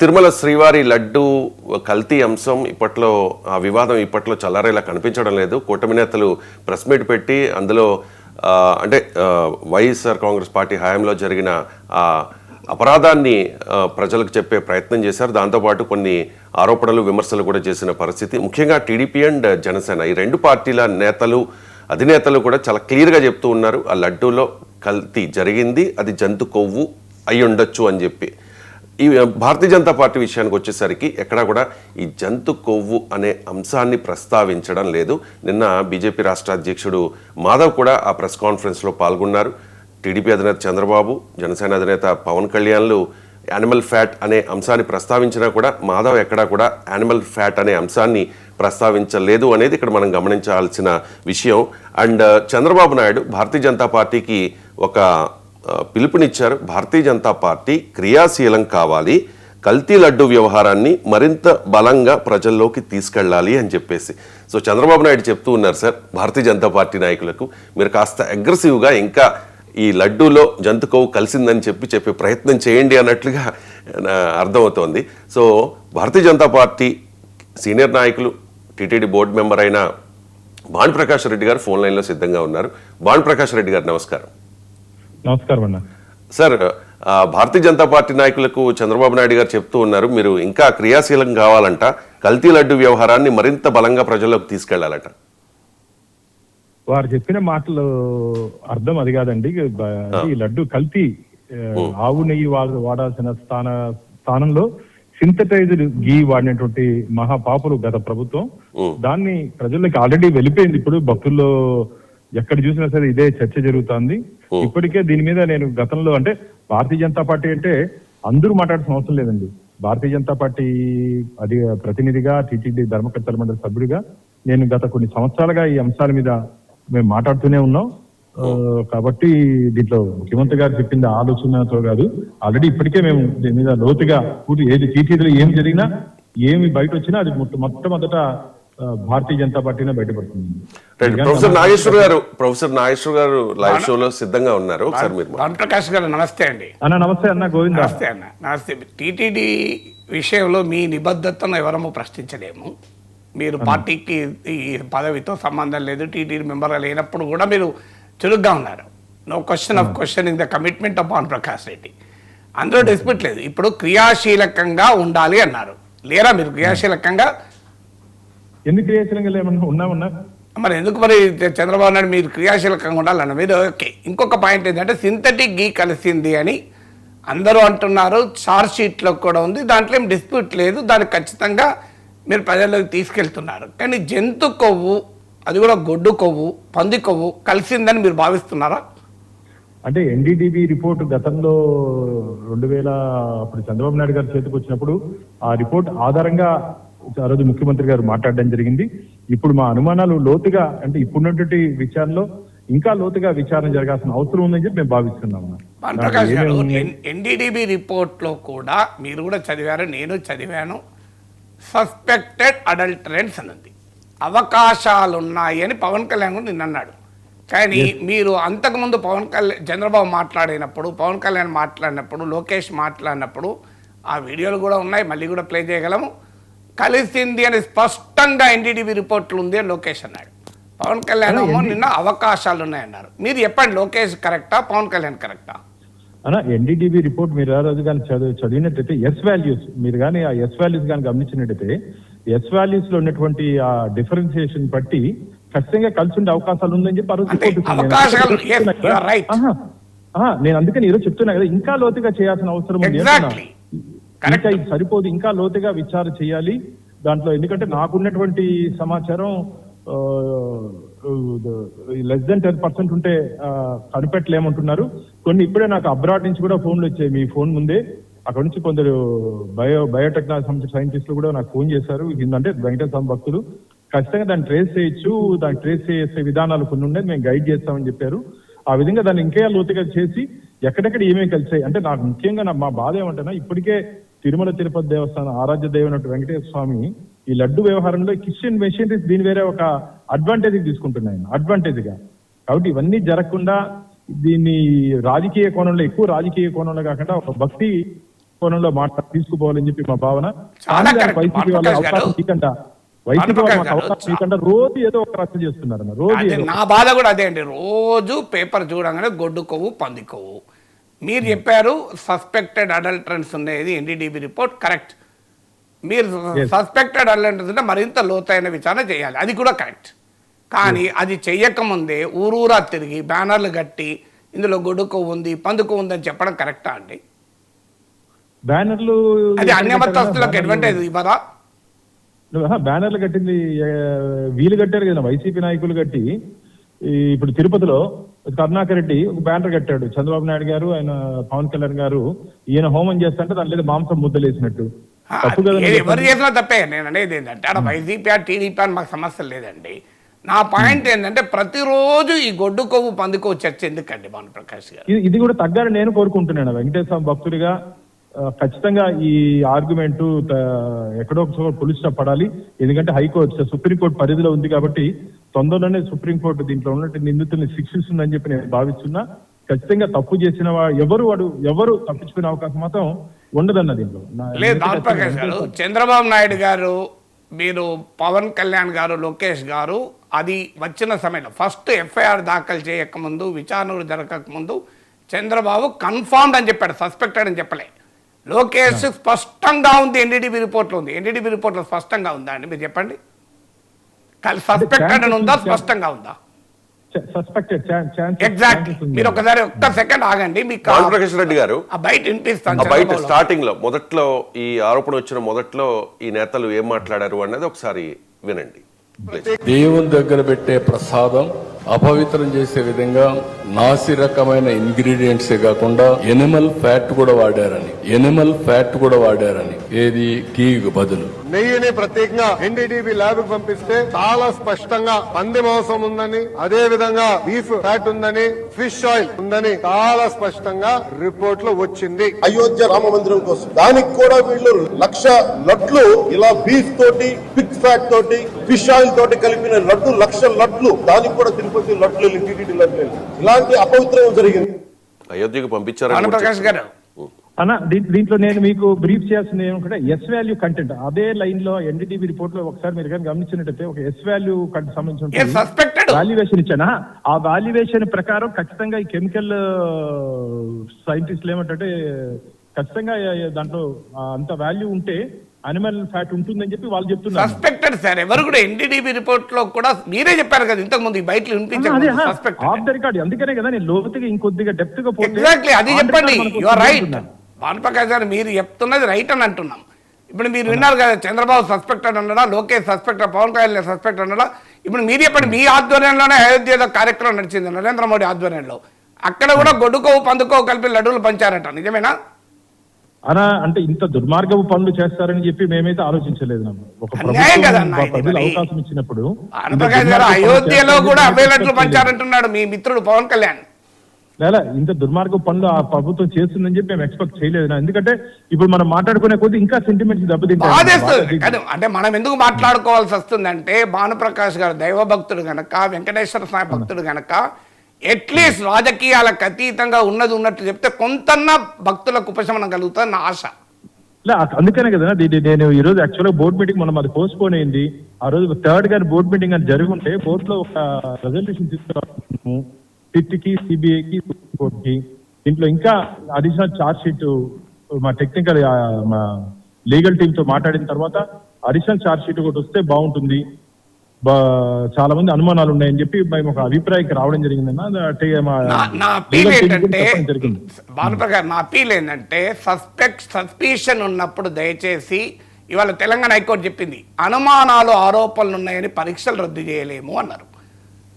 తిరుమల శ్రీవారి లడ్డు కల్తీ అంశం ఇప్పట్లో ఆ వివాదం ఇప్పట్లో చల్లారేలా కనిపించడం లేదు. కూటమి నేతలు ప్రెస్ మీట్ పెట్టి అందులో వైఎస్ఆర్ కాంగ్రెస్ పార్టీ హయాంలో జరిగిన అపరాధాన్ని ప్రజలకు చెప్పే ప్రయత్నం చేశారు. దాంతోపాటు కొన్ని ఆరోపణలు విమర్శలు కూడా చేసిన పరిస్థితి. ముఖ్యంగా టీడీపీ అండ్ జనసేన ఈ రెండు పార్టీల నేతలు అధినేతలు కూడా చాలా క్లియర్గా చెప్తూ ఉన్నారు, ఆ లడ్డూలో కల్తీ జరిగింది, అది జంతు కొవ్వు అయి ఉండొచ్చు అని చెప్పి. ఈ భారతీయ జనతా పార్టీ విషయానికి వచ్చేసరికి ఎక్కడా కూడా ఈ జంతు కొవ్వు అనే అంశాన్ని ప్రస్తావించడం లేదు. నిన్న బీజేపీ రాష్ట్ర అధ్యక్షుడు మాధవ్ కూడా ఆ ప్రెస్ కాన్ఫరెన్స్లో పాల్గొన్నారు. టీడీపీ అధినేత చంద్రబాబు, జనసేన అధినేత పవన్ కళ్యాణ్లు యానిమల్ ఫ్యాట్ అనే అంశాన్ని ప్రస్తావించినా కూడా మాధవ్ ఎక్కడా కూడా యానిమల్ ఫ్యాట్ అనే అంశాన్ని ప్రస్తావించలేదు అనేది ఇక్కడ మనం గమనించాల్సిన విషయం. అండ్ చంద్రబాబు నాయుడు భారతీయ జనతా పార్టీకి ఒక పిలుపునిచ్చారు. భారతీయ జనతా పార్టీ క్రియాశీలం కావాలి, కల్తీ లడ్డు వ్యవహారాన్ని మరింత బలంగా ప్రజల్లోకి తీసుకెళ్ళాలి అని చెప్పేసి. సో చంద్రబాబు నాయుడు చెప్తూ ఉన్నారు, సార్ భారతీయ జనతా పార్టీ నాయకులకు మీరు కాస్త అగ్రెసివ్గా ఇంకా ఈ లడ్డూలో జంతు కొవ్వు కలిసిందని చెప్పే ప్రయత్నం చేయండి అన్నట్లుగా అర్థమవుతోంది. So Bharatiya Janata party senior నాయకులు టీటీడీ బోర్డు మెంబర్ అయిన భానుప్రకాష్ రెడ్డి గారు ఫోన్ లైన్లో సిద్ధంగా ఉన్నారు. భానుప్రకాష్ రెడ్డి గారు నమస్కారం. నమస్కారం అన్న. సార్, భారతీయ జనతా పార్టీ నాయకులకు చంద్రబాబు నాయుడు గారు చెప్తూ ఉన్నారు, మీరు ఇంకా క్రియాశీలం కావాలంట, కల్తీ లడ్డు వ్యవహారాన్ని మరింత బలంగా ప్రజల్లోకి తీసుకెళ్లాలట. వారు చెప్పిన మాటలు అర్థం అది కాదండి. ఈ లడ్డు కల్తీ, ఆవు నెయ్యి వాడాల్సిన స్థానంలో సింథటైజ్డ్ గీ వాడినటువంటి మహాపాపులు గత ప్రభుత్వం. దాన్ని ప్రజల్లోకి ఆల్రెడీ వెళ్ళిపోయింది. ఇప్పుడు భక్తుల్లో ఎక్కడ చూసినా సరే ఇదే చర్చ జరుగుతోంది. ఇప్పటికే దీని మీద నేను గతంలో భారతీయ జనతా పార్టీ అంటే అందరూ మాట్లాడాల్సిన అవసరం లేదండి. భారతీయ జనతా పార్టీ ప్రతినిధిగా, టీటీడీ ధర్మకర్తల మండలి సభ్యుడిగా నేను గత కొన్ని సంవత్సరాలుగా ఈ అంశాల మీద మేము మాట్లాడుతూనే ఉన్నాం. కాబట్టి దీంట్లో ముఖ్యమంత్రి గారు చెప్పింది ఆలోచనతో కాదు, ఆల్రెడీ ఇప్పటికే మేము దీని మీద లోతుగా ఏది టీటీడీలో ఏం జరిగినా ఏమి బయట వచ్చినా అది మొట్టమొదట భారతీయ జనతా పార్టీనే బయటపడుతుంది. ప్రొఫెసర్ నాగేశ్వర్ గారు లైవ్ షోలో సిద్ధంగా ఉన్నారు. ప్రకాష్ గారు నమస్తే అండి. నమస్తే అన్న. గోవింద. నమస్తే అన్న. నమస్తే. టీటీడీ విషయంలో మీ నిబద్ధతను ఎవరము ప్రశ్నించలేము. మీరు పార్టీకి ఈ పదవితో సంబంధం లేదు, టీటీడీ మెంబర్ లేనప్పుడు కూడా మీరు చురుగ్గా ఉన్నారు. No question of questioning the commitment of Bhanu Prakash Reddy. అందులో డిస్ప్యూట్ లేదు. ఇప్పుడు క్రియాశీలకంగా ఉండాలి అన్నారు. లేరా మీరు క్రియాశీలకంగా? ఎందుకు క్రియాశీలంగా ఉన్నామన్నా? మరి ఎందుకు మరి చంద్రబాబు నాయుడు మీరు క్రియాశీలకంగా ఉండాలన్న మీరు ఓకే. ఇంకొక పాయింట్ ఏంటంటే సింథటిక్ గీ కలిసింది అని అందరూ అంటున్నారు. చార్జ్ షీట్లో కూడా ఉంది, దాంట్లో ఏం డిస్ప్యూట్ లేదు. దాన్ని ఖచ్చితంగా మీరు ప్రజల్లోకి తీసుకెళ్తున్నారు. కానీ జంతు కొవ్వు, అది కూడా గొడ్డు కొవ్వు, పంది కొవ్వు కలిసిందని మీరు భావిస్తున్నారా? అంటే ఎన్డీటీవీ రిపోర్ట్ గతంలో 2000 అప్పుడు చంద్రబాబు నాయుడు గారి చేతికి వచ్చినప్పుడు ఆ రిపోర్ట్ ఆధారంగా ఆ రోజు ముఖ్యమంత్రి గారు మాట్లాడడం జరిగింది. ఇప్పుడు మా అనుమానాలు లోతుగా ఇప్పుడున్నటువంటి విచారణలో ఇంకా లోతుగా విచారణ జరగాల్సిన అవసరం ఉందని చెప్పి మేము భావిస్తున్నాము. ఎన్డీటీవీ రిపోర్ట్ లో కూడా మీరు కూడా చదివారు, నేను చదివాను. సస్పెక్టెడ్ అడల్టరెంట్స్ అన్నది అవకాశాలున్నాయి అని పవన్ కళ్యాణ్ కూడా నిన్న అన్నాడు. కానీ మీరు అంతకుముందు చంద్రబాబు మాట్లాడినప్పుడు, పవన్ కళ్యాణ్ మాట్లాడినప్పుడు, లోకేష్ మాట్లాడినప్పుడు ఆ వీడియోలు కూడా ఉన్నాయి, మళ్ళీ కూడా ప్లే చేయగలము. కలిసింది అని స్పష్టంగా ఎన్డీటీవీ రిపోర్ట్లు ఉంది అని లోకేష్ అన్నాడు. పవన్ కళ్యాణ్ నిన్న అవకాశాలు ఉన్నాయన్నారు. మీరు చెప్పండి, లోకేష్ కరెక్టా, పవన్ కళ్యాణ్ కరెక్టా? అన్న, ఎన్డీటీవీ రిపోర్ట్ మీరు ఆ రోజు కానీ చదివినట్టయితే ఎస్ వాల్యూస్ మీరు కానీ ఆ ఎస్ వాల్యూస్ కానీ గమనించినట్టయితే ఎస్ వాల్యూస్ లో ఉన్నటువంటి ఆ డిఫరెన్సియేషన్ బట్టి ఖచ్చితంగా కలిసి ఉండే అవకాశాలు ఉందని చెప్పి ఆ రోజు నేను అందుకని ఈరోజు చెప్తున్నా కదా, ఇంకా లోతుగా చేయాల్సిన అవసరం ఉంది. ఇంకా ఇది సరిపోదు, ఇంకా లోతుగా విచారణ చేయాలి దాంట్లో. ఎందుకంటే నాకున్నటువంటి సమాచారం -10% ఉంటే కనిపెట్టలేమంటున్నారు. కొన్ని ఇప్పుడే నాకు అబ్రాడ్ నుంచి కూడా ఫోన్లు వచ్చాయి, మీ ఫోన్ ముందే. అక్కడ నుంచి కొందరు బయోటెక్నాలజీ సంబంధించిన సైంటిస్టులు కూడా నాకు ఫోన్ చేశారు. ఏంటంటే వెంకటేశ్వర స్వామి భక్తులు ఖచ్చితంగా దాన్ని ట్రేస్ చేయొచ్చు, దాన్ని ట్రేస్ చేసే విధానాలు కొన్ని ఉన్నాయి, మేము గైడ్ చేస్తామని చెప్పారు. ఆ విధంగా దాన్ని ఇంకా లోతుగా చేసి ఎక్కడెక్కడ ఏమేమి కలిసాయి అంటే, నాకు ముఖ్యంగా మా బాధ ఏమంటేనా, ఇప్పటికే తిరుమల తిరుపతి దేవస్థానం ఆరాధ్య దైవమైనటువంటి వెంకటేశ్వర స్వామి ఈ లడ్డు వ్యవహారంలో కిచెన్ మెషినరీస్ దీని వేరే ఒక అడ్వాంటేజ్ తీసుకుంటున్నాయి, అడ్వాంటేజ్ గా. కాబట్టి ఇవన్నీ జరగకుండా దీన్ని రాజకీయ కోణంలో, ఎక్కువ రాజకీయ కోణంలో కాకుండా ఒక భక్తి కోణంలో తీసుకుపోవాలని చెప్పి మా భావన. చాలా కానీ correct. వైసీపీ వాళ్ళ భానుప్రకాష్ గారు. అవకాశం ఇవ్వకుండా, వైసీపీ వాళ్ళ భానుప్రకాష్ మాకు గారు, అవకాశం ఇవ్వకుండా రోజు ఏదో ఒక రచ్చ చేస్తున్నారన్న. రోజు అదే ఏదో. నా బాధ కూడా అదే అండి. రోజు పేపర్ చూడగానే గొడ్డు కొవ్వు పంది కొవ్వు. మీరు చెప్పారు సస్పెక్టెడ్ అడల్టరెన్స్ ఉండేది ఎన్డీడీబీ రిపోర్ట్ కరెక్ట్. మీరు సస్పెక్టెడ్ అడల్టరెన్స్ అంటే మరింత లోతైన విచారణ చేయాలి, అది కూడా కరెక్ట్. కానీ అది చెయ్యకముందే ఊరూరా తిరిగి బ్యానర్లు కట్టి ఇందులో గొడ్డు కొవ్వు ఉంది పంది కొవ్వు ఉంది అని చెప్పడం కరెక్టా అండి? బ్యానర్లు అది అన్యమతస్తులకు అడ్వాంటేజ్ ఇవ్వదా? బ్యానర్లు కట్టింది వీలు కట్టారు కదా వైసీపీ నాయకులు కట్టి. ఇప్పుడు తిరుపతిలో కరుణాకర్ రెడ్డి ఒక బ్యానర్ కట్టాడు, చంద్రబాబు నాయుడు గారు ఆయన పవన్ కళ్యాణ్ గారు ఈయన హోమం చేస్తుంటే దాని మీద మాంసం ముద్దలేసినట్టు. తప్పు కదా? ఎవరు చేసినా తప్పే. నేను అనేది ఏంటంటే అక్కడ వైసీపీ టీడీపీ అని మాకు సమస్య లేదండి. నా పాయింట్ ఏంటంటే ప్రతిరోజు ఈ గొడ్డు కొవ్వు పంది కొవ్వు చర్చ ఎందుకండి భానుప్రకాష్ గారు? ఇది కూడా తగ్గాలని నేను కోరుకుంటున్నాను వెంకటేశ్వర భక్తుడిగా. ఖచ్చితంగా ఈ ఆర్గ్యుమెంట్ ఎక్కడో ఒకసారి పులిస్ స్టాప్ పడాలి. ఎందుకంటే హైకోర్టు సుప్రీంకోర్టు పరిధిలో ఉంది కాబట్టి తొందరలోనే సుప్రీంకోర్టు దీంట్లో ఉన్నట్టు నిందితుల్ని శిక్షిస్తుందని చెప్పి నేను భావిస్తున్నా. ఖచ్చితంగా తప్పు చేసిన ఎవరు తప్పించుకునే అవకాశం మాత్రం ఉండదన్న దీంట్లో. లేదు భానుప్రకాష్ గారు, చంద్రబాబు నాయుడు గారు, మీరు పవన్ కళ్యాణ్ గారు, లోకేష్ గారు అది వచ్చిన సమయంలో ఫస్ట్ ఎఫ్ఐఆర్ దాఖలు చేయకముందు, విచారణలు జరగకముందు చంద్రబాబు కన్ఫర్మ్డ్ అని చెప్పాడు, సస్పెక్టెడ్ అని చెప్పలే. లోకేష్ స్పష్టంగా ఉంది, ఎన్డీడీబీ రిపోర్ట్లో ఉంది. ఎన్డీడీబీ రిపోర్ట్లో స్పష్టంగా ఉందా అండి? మీరు చెప్పండి. సస్పెక్టెడ్ అని ఉందా, స్పష్టంగా ఉందా? ఎగ్జాక్ట్లీ. మీరు ఒకసారి ఒక్క సెకండ్ ఆగండి, మీకు భానుప్రకాష్ రెడ్డి గారు బయట వినిపిస్తాను. బయట స్టార్టింగ్ లో మొదట్లో ఈ ఆరోపణ వచ్చిన మొదట్లో ఈ నేతలు ఏం మాట్లాడారు అన్నది ఒకసారి వినండి. దేవుని దగ్గర పెట్టే ప్రసాదం అపవిత్రం చేసే విధంగా నాసి రకమైన ఇంగ్రీడియంట్స్ కాకుండా ఎనిమల్ ఫ్యాట్ కూడా వాడారని ఏది ఘీకి బదులు నెయ్యిని ప్రత్యేకంగా ఎన్డీడీబీ ల్యాబ్ కు పంపిస్తే చాలా స్పష్టంగా పంది మాంసం ఉందని, అదే విధంగా బీఫ్ ఫ్యాట్ ఉందని, ఫిష్ ఆయిల్ ఉందని చాలా స్పష్టంగా రిపోర్ట్ లో వచ్చింది. అయోధ్య రామ మందిరం కోసం దానికి కూడా వీళ్ళు 1,00,000 లడ్లు ఇలా బీఫ్ తోటి, పిగ్ ఫ్యాట్ తోటి, ఫిష్ ఆయిల్ తోటి కలిపిన లడ్డు 1,00,000 లడ్లు, దానికి కూడా తిరుపతి లడ్లు, టీటీడీ లడ్లు, ఇలాంటి అపవిత్రం జరిగింది. అయోధ్యకు పంపించారు భానుప్రకాష్ గారు అన్న. దీంట్లో నేను మీకు బ్రీఫ్ చేయాల్సింది ఏమంటే ఎస్ వాల్యూ కంటెంట్. అదే లైన్ లో ఎన్డీటీవీ రిపోర్ట్ లో ఒకసారి మీరు కానీ గమనించినట్టయితే ఒక ఎస్ వాల్యూ సంబంధించిన వాల్యుయేషన్ ఇచ్చానా. ఆ వాల్యుయేషన్ ప్రకారం ఖచ్చితంగా ఈ కెమికల్ సైంటిస్టులు ఏమంటే ఖచ్చితంగా దాంట్లో అంత వాల్యూ ఉంటే అనిమల్ ఫ్యాట్ ఉంటుందని చెప్పి వాళ్ళు చెప్తున్నారు. సస్పెక్టెడ్ సార్, ఎవరు కూడా ఎన్డీడీబీ రిపోర్ట్ లో కూడా మీరే చెప్పారు కదా ఇంతకు ముందు బయట వినిపించారు. అందుకనే కదా నేను లోతుగా ఇంకొద్దిగా డెప్త్ గా ఎగ్జాక్ట్లీ అది చెప్పండి. యు ఆర్ రైట్ భానుప్రకాష్ గారు, మీరు చెప్తున్నది రైట్ అని అంటున్నాం. ఇప్పుడు మీరు విన్నారు కదా, చంద్రబాబు సస్పెక్టెడ్ అన్నాడా, లోకేష్ సస్పెక్టెడ్, పవన్ కళ్యాణ్ సస్పెక్ట్ అన్నాడా. ఇప్పుడు మీరు చెప్పండి, మీ ఆధ్వర్యంలోనే అయోధ్యలో కార్యక్రమం నడిచింది నరేంద్ర మోడీ ఆధ్వర్యంలో. అక్కడ కూడా గొడ్డుకోవు పందుకోవు కలిపి లడ్డూలు పంచారట, నిజమేనా? అనా అంటే ఇంత దుర్మార్గపు పనులు చేస్తారని చెప్పి మేమైతే ఆలోచించలేదు. ఒక ప్రజలు అవకాశం ఇచ్చినప్పుడు అయోధ్యలో కూడా అవే లడ్డూలు పంచారంటున్నాడు మీ మిత్రుడు పవన్ కళ్యాణ్. లేదా ఇంత దుర్మార్గ పనులు ఆ ప్రభుత్వం చేస్తుందని చెప్పి మేము ఎక్స్పెక్ట్ చేయలేదు. ఎందుకంటే ఇప్పుడు మనం మాట్లాడుకునే కొద్ది ఇంకా సెంటిమెంట్స్ దెబ్బతింటాయి. అంటే మనం ఎందుకు మాట్లాడుకోవాల్సి వస్తుందంటే భానుప్రకాష్ గారు దైవభక్తుడు గనక, వెంకటేశ్వర స్వామి భక్తుడు గనక అట్లీస్ట్ రాజకీయాలకు అతీతంగా ఉన్నది ఉన్నట్టు చెప్తే కొంతన్నా భక్తులకు ఉపశమనం కలుగుతుంది నా ఆశ. అందుకనే కదా నేను ఈ రోజు యాక్చువల్గా బోర్డు మీటింగ్ మనం అది పోస్ట్ పోన్ అయింది. ఆ రోజు 3rd గారి బోర్డు మీటింగ్ అని జరిగి ఉంటే బోర్డులో ఒక రెజల్యూషన్ తీసుకురాము సిట్కి, సిబిఐకి, సుప్రీంకోర్టుకి. దీంట్లో ఇంకా అడిషనల్ ఛార్జ్ షీట్ మా టెక్నికల్ మా లీగల్ టీమ్ తో మాట్లాడిన తర్వాత అడిషనల్ ఛార్జ్ షీట్ ఒకటి వస్తే బాగుంటుంది, చాలా మంది అనుమానాలు ఉన్నాయని చెప్పి మేము ఒక అభిప్రాయానికి రావడం జరిగిందన్న. నా అపీల్ ఏంటంటే భానుప్రకాష్, నా అపీల్ ఏంటంటే సస్పిషన్ ఉన్నప్పుడు దయచేసి, ఇవాళ తెలంగాణ హైకోర్టు చెప్పింది అనుమానాలు ఆరోపణలు ఉన్నాయని పరీక్షలు రద్దు చేయలేము అన్నారు.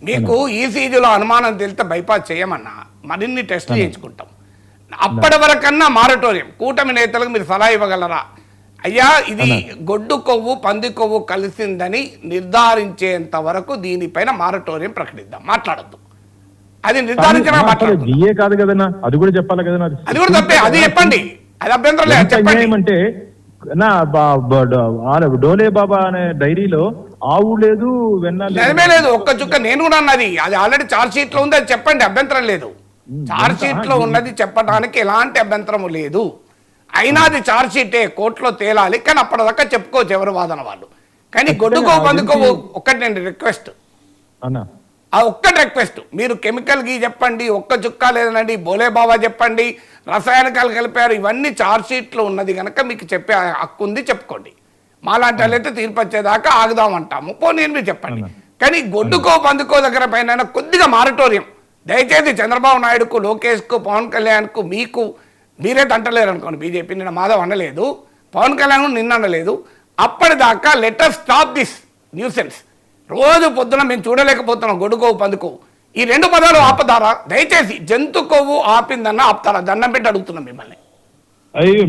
మీకు ఈసీజీలో అనుమానం తెలిస్తే బైపాస్ చేయమన్నా మరిన్ని టెస్టులు చేయించుకుంటాం. అప్పటి వరకన్నా మారటోరియం కూటమి నేతలకు మీరు సలహా ఇవ్వగలరా? అయ్యా ఇది గొడ్డు కొవ్వు పంది కొవ్వు కలిసిందని నిర్ధారించేంత వరకు దీనిపైన మారటోరియం ప్రకటిద్దాం, మాట్లాడద్దు. అది నిర్ధారించిన కాదు కదన్నా, అది కూడా చెప్పాలి కదా. అది కూడా తప్పే, అది చెప్పండి, అది అభ్యంతరం లేదు చెప్పండి. అంటే నా డోలే బాబా అనే డైరీలో ఆవు లేదు, నిజమే లేదు, ఒక్క చుక్క. నేను కూడా అన్నది అది ఆల్రెడీ ఛార్జ్ షీట్ లో ఉంది, అది చెప్పండి, అభ్యంతరం లేదు. ఛార్జ్ షీట్ లో ఉన్నది చెప్పడానికి ఎలాంటి అభ్యంతరము లేదు. అయినా అది ఛార్జ్ షీటే కోర్టులో తేలాలి, కానీ అప్పటిదాకా చెప్పుకోవచ్చు ఎవరు వాదన వాళ్ళు. కానీ గొడ్డుకో బందుకో ఒక్కటి నేను రిక్వెస్ట్, అన్న ఆ ఒక్కటి రిక్వెస్ట్, మీరు కెమికల్ గీ చెప్పండి, ఒక్క చుక్క లేదనండి, బోలే బాబా చెప్పండి, రసాయనికాలు కలిపారు, ఇవన్నీ ఛార్జ్ షీట్లో ఉన్నది కనుక మీకు చెప్పే హక్కు ఉంది, చెప్పుకోండి. మాలాంటి వాళ్ళైతే తీర్పు వచ్చేదాకా ఆగుదామంటాము, పోనీ మీరు చెప్పండి. కానీ గొడ్డుకో బందుకో దగ్గర పైన కొద్దిగా మారటోరియం దయచేసి చంద్రబాబు నాయుడుకు, లోకేష్కు, పవన్ కళ్యాణ్కు, మీకు మీరైతే అంటలేరు అనుకోండి, బీజేపీ నిన్న మాధవ్ అనలేదు, పవన్ కళ్యాణ్ నిన్న అనలేదు, అప్పటిదాకా లెటర్ స్టాప్ దిస్ న్యూసెన్స్. రోజు పొద్దున మేము చూడలేకపోతున్నాం గొడ్డుకోవు పందుకోవు, ఈ రెండు పదాలు ఆపుతారా దయచేసి? జంతు కొవ్వు ఆపిందన్న ఆపుతారా? దండం పెట్టి అడుగుతున్నాం మిమ్మల్ని. అయ్యో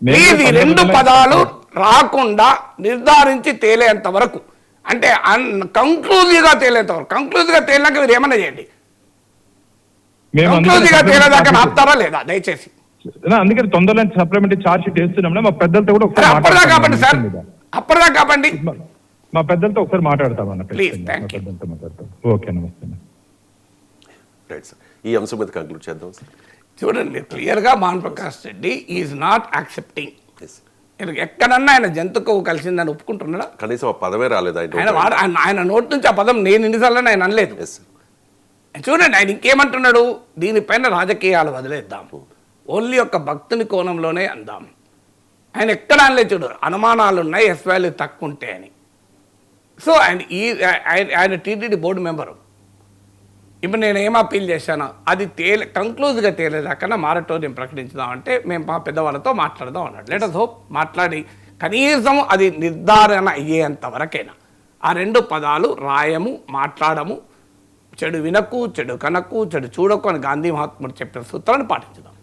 ప్లీజ్ ఈ రెండు పదాలు రాకుండా నిర్ధారించి తేలేంత వరకు, అంటే కంక్లూజివ్గా తేలేంత వరకు, కంక్లూజివ్గా తేలినాక మీరు ఏమన్నా చేయండి, కంక్లూజివ్గా తేలేదాకా ఆపుతారా లేదా దయచేసి? అందుకని తొందరలో సప్లిమెంటరీ ఛార్జ్ షీట్ వేస్తున్నాం. మా పెద్దలతో కూడా ఒకసారి అప్పటిదాకా కాపండి సార్, అప్పటిదాకా కాపండి. మా పెద్దలతో ఒకసారి మాట్లాడతామన్న. Please, thank you. పెద్దలతో మాట్లాడతాం. ఓకే, నమస్తే. రైట్ సార్, ఈ అంశం మీద కంక్లూడ్ చేద్దాం సార్. చూడండి, క్లియర్గా Bhanu Prakash Reddy is not accepting. Yes, ఎక్కడన్నా ఆయన జంతు కొవ్వు కలిసిందని ఒప్పుకుంటున్నాడా? కనీసం ఆ పదమే రాలేదు ఆయన నోటి నుంచి ఆ పదం నేను ఎన్నిసార్లు ఆయన అనలేదు. ఎస్, చూడండి, ఆయన ఇంకేమంటున్నాడు, దీనిపైన రాజకీయాలు వదిలేద్దాము, ఓన్లీ ఒక భక్తుని కోణంలోనే అందాం. ఆయన ఎక్కడ అనలేదు, చూడు అనుమానాలు ఉన్నాయి, ఎస్ వాల్యూ తక్కువ ఉంటే అని. సో ఆయన టీటీడీ బోర్డు మెంబరు. ఇప్పుడు నేను ఏం అప్పీల్ చేశాను, అది కంక్లూజ్గా తేలేదాకన్నా మారటోరియం ప్రకటించుదామంటే మేము మా పెద్దవాళ్ళతో మాట్లాడదాం అన్నాడు. లెట్ అస్ హోప్ మాట్లాడి కనీసం అది నిర్ధారణ అయ్యేంత వరకైనా ఆ రెండు పదాలు రాయము, మాట్లాడము, చెడు వినకు, చెడు కనకు, చెడు చూడకు అని గాంధీ మహాత్ముడు చెప్పిన సూత్రాన్ని పాటించుదాం.